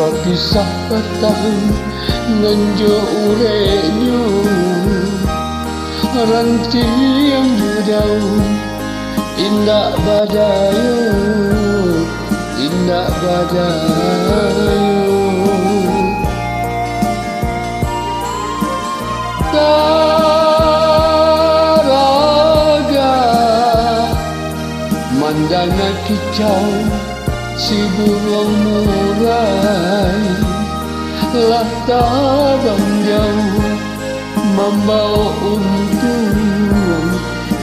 berpisah petang nganjo urenyo ranti yang jauh indah badayo indah badayo taraga mandana kicau si burung murai lah tabang jauh membawa untung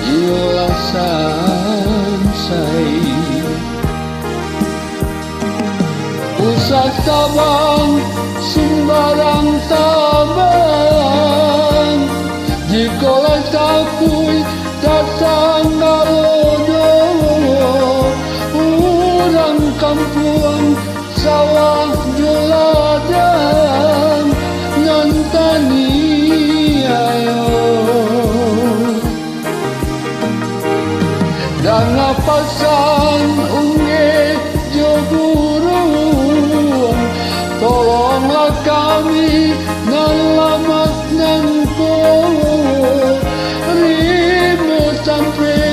ialah samsai usah tabang sembarang tabang jika takui datang narodo orang kampung sawah jeladan ngantani ayo dan pasan unge jo burung tolonglah kami nalamat nangko rimu sampai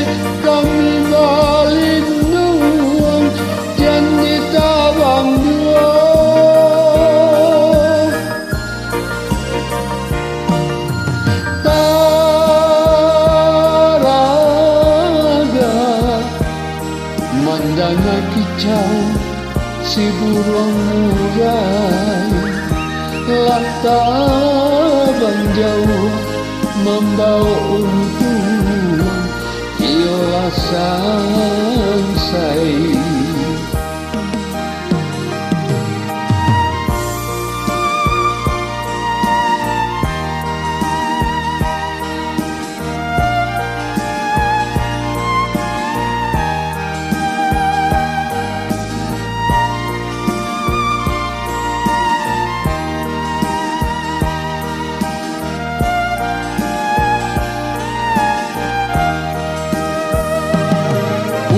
kami balindung jangan tabang dua mandana kicau si burung murai lah tabang jauh membawa untung ialah samsai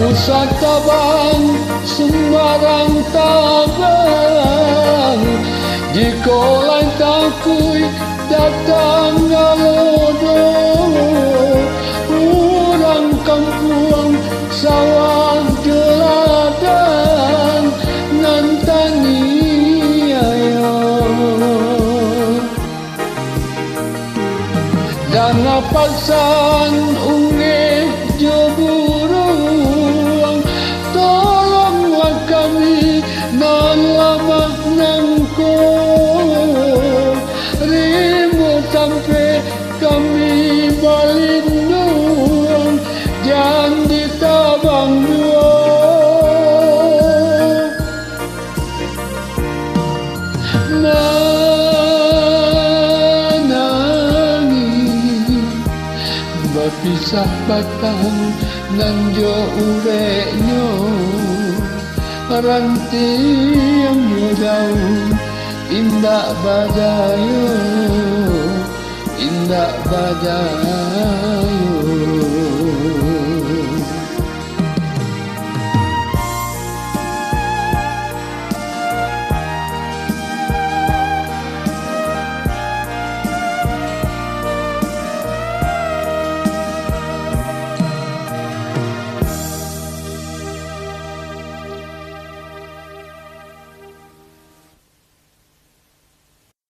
usah tabang sembarang tabang jika lain takui datang ngalodo orang kampung sawah jeladan ngantani ayo dan pasan unge jeburung tolonglah kami nan lama nangko rimu sampai kami balindung jangan ditabang dua berpisah batang nganjo urenyo ranti yang jauh indah badayo indah badayo